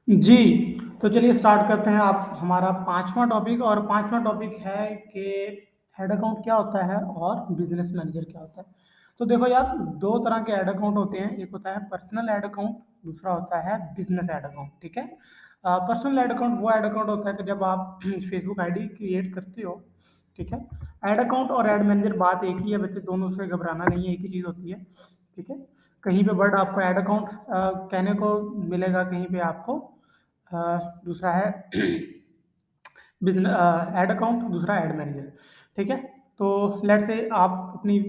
जी, तो चलिए स्टार्ट करते हैं आप हमारा 5वां टॉपिक और 5वां टॉपिक है कि ऐड अकाउंट क्या होता है और बिज़नेस मैनेजर क्या होता है। तो देखो यार 2 तरह के ऐड अकाउंट होते हैं, एक होता है पर्सनल ऐड अकाउंट, दूसरा होता है बिज़नेस ऐड अकाउंट, ठीक है? पर्सनल ऐड अकाउंट वो ऐड अकाउंट होता है कि जब आप फेसबुक आईडी क्रिएट करते हो, ठीक है? ऐड अकाउंट और ऐड मैनेजर बात एक ही है बच्चे, दोनों से घबराना नहीं है, एक ही चीज़ होती है, ठीक है? कहीं पे वर्ड आपको ऐड अकाउंट कहने को मिलेगा, कहीं पे आपको अ, दूसरा है ऐड अकाउंट, दूसरा ऐड मैनेजर, ठीक है? तो लेट्स से आप अपनी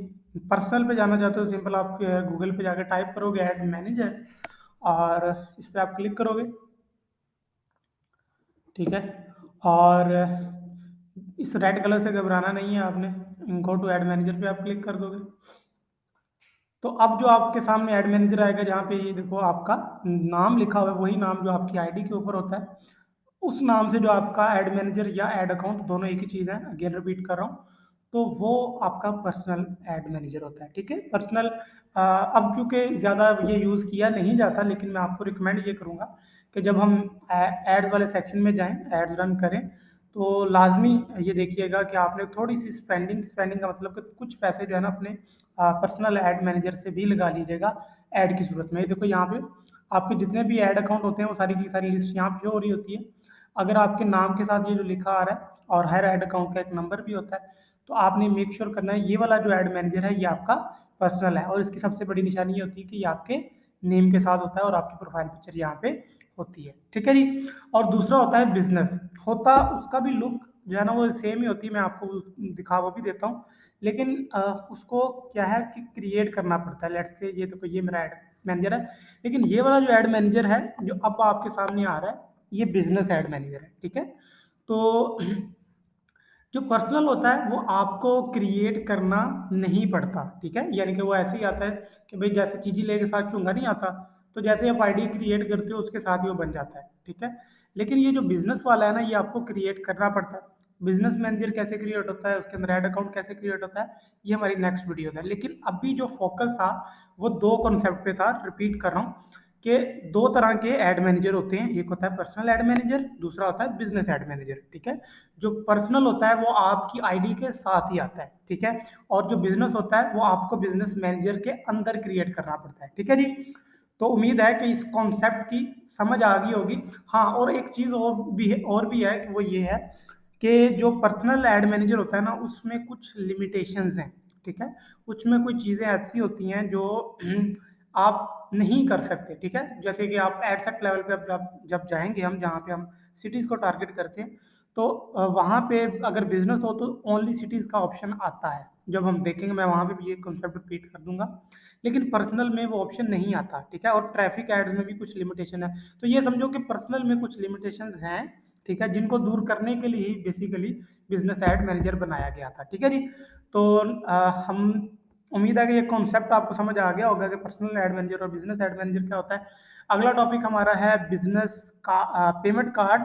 पर्सनल पे जाना चाहते हो, सिंपल आप गूगल पे जाकर टाइप करोगे ऐड मैनेजर और इस पे आप क्लिक करोगे, ठीक है? और इस रेड कलर से घबराना नहीं है आपने, गो टू ऐड मैनेजर पे आप क्लिक कर दोगे। तो अब जो आपके सामने ऐड मैनेजर आएगा, जहाँ पे ये देखो आपका नाम लिखा हुआ है, वही नाम जो आपकी आईडी के ऊपर होता है, उस नाम से जो आपका ऐड मैनेजर या ऐड अकाउंट, दोनों एक ही चीज़ है, अगेन रिपीट कर रहा हूँ, तो वो आपका पर्सनल ऐड मैनेजर होता है, ठीक है? पर्सनल अब चूंकि ज़्यादा ये यूज़ किया नहीं जाता, लेकिन मैं आपको रिकमेंड ये करूँगा कि जब हम एड्स वाले सेक्शन में जाएं, एड्स रन करें, तो लाजमी ये देखिएगा कि आपने थोड़ी सी स्पेंडिंग स्पेंडिंग का मतलब कि कुछ पैसे जो है ना अपने पर्सनल ऐड मैनेजर से भी लगा लीजिएगा ऐड की सूरत में। ये देखो यहाँ पे आपके जितने भी ऐड अकाउंट होते हैं वो सारी की सारी लिस्ट यहाँ पे हो रही होती है। अगर आपके नाम के साथ ये जो लिखा आ रहा है और हर ऐड अकाउंट का एक नंबर भी होता है, तो आपने मेक श्योर करना है ये वाला जो ऐड मैनेजर है ये आपका पर्सनल है, और इसकी सबसे बड़ी निशानी ये होती है कि ये आपके नेम के साथ होता है और आपकी प्रोफाइल पिक्चर यहाँ पे होती है, ठीक है जी? और दूसरा होता है बिजनेस, होता उसका भी लुक जो है ना वो सेम ही होती है, मैं आपको दिखा वो भी देता हूँ, लेकिन उसको क्या है कि क्रिएट करना पड़ता है। लेट्स से ये तो ये मेरा ऐड मैनेजर है, लेकिन ये वाला जो ऐड मैनेजर है जो अब आपके सामने आ रहा है, ये बिजनेस ऐड मैनेजर है, ठीक है? तो जो पर्सनल होता है वो आपको क्रिएट करना नहीं पड़ता, ठीक है? यानी कि वो ऐसे ही आता है कि भाई जैसे चीजी ले के साथ चूंगा नहीं आता, तो जैसे आप आईडी क्रिएट करते हो उसके साथ ही वो बन जाता है, ठीक है? लेकिन ये जो बिजनेस वाला है ना, ये आपको क्रिएट करना पड़ता है। बिजनेस मैनेजर कैसे क्रिएट होता है, उसके अंदर ऐड अकाउंट कैसे क्रिएट होता है, ये हमारी नेक्स्ट वीडियो है। लेकिन अभी जो फोकस था वो दो कॉन्सेप्ट पे था, रिपीट कर रहा हूँ कि दो तरह के ऐड मैनेजर होते हैं, एक होता है पर्सनल ऐड मैनेजर, दूसरा होता है बिजनेस ऐड मैनेजर, ठीक है? जो पर्सनल होता है वो आपकी आईडी के साथ ही आता है, ठीक है? और जो बिजनेस होता है वो आपको बिजनेस मैनेजर के अंदर क्रिएट करना पड़ता है, ठीक है जी? तो उम्मीद है कि इस कॉन्सेप्ट की समझ आ गई होगी। हाँ, और एक चीज और भी है कि वो ये है कि जो पर्सनल एड मैनेजर होता है ना, उसमें कुछ लिमिटेशंस हैं, ठीक है? उसमें कुछ चीजें ऐसी होती हैं जो आप नहीं कर सकते, ठीक है? जैसे कि आप एड सेट लेवल पे अब जब जाएंगे हम, जहाँ पे हम सिटीज को टारगेट करते हैं, तो वहाँ पे अगर बिजनेस हो तो ओनली सिटीज का ऑप्शन आता है। जब हम देखेंगे मैं वहाँ पे भी ये कॉन्सेप्ट रिपीट कर दूंगा, लेकिन पर्सनल में वो ऑप्शन नहीं आता, ठीक है? और ट्रैफिक एड्स में भी कुछ लिमिटेशन है। तो ये समझो कि पर्सनल में कुछ लिमिटेशंस हैं, ठीक है, जिनको दूर करने के लिए ही बेसिकली बिजनेस एड मैनेजर बनाया गया था, ठीक है जी? तो हम उम्मीद है कि ये कॉन्सेप्ट आपको समझ आ गया होगा कि पर्सनल एड मैनेजर और बिजनेस एड मैनेजर क्या होता है। अगला टॉपिक हमारा है बिजनेस का पेमेंट कार्ड,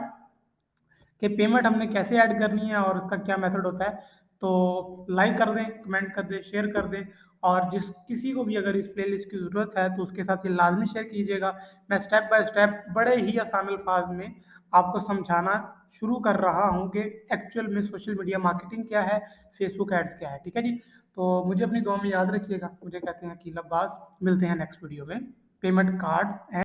कि पेमेंट हमने कैसे ऐड करनी है और उसका क्या मेथड होता है। तो लाइक कर दें, कमेंट कर दें, शेयर कर दें, और जिस किसी को भी अगर इस प्लेलिस्ट की ज़रूरत है तो उसके साथ ये लाजमी शेयर कीजिएगा। मैं स्टेप बाय स्टेप बड़े ही आसान अल्फाज में आपको समझाना शुरू कर रहा हूँ कि एक्चुअल में सोशल मीडिया मार्केटिंग क्या है, फेसबुक एड्स क्या है, ठीक है जी? तो मुझे अपनी दुआ में याद रखिएगा। मुझे कहते हैं अकील अब्बास, मिलते हैं नेक्स्ट वीडियो में। Payment card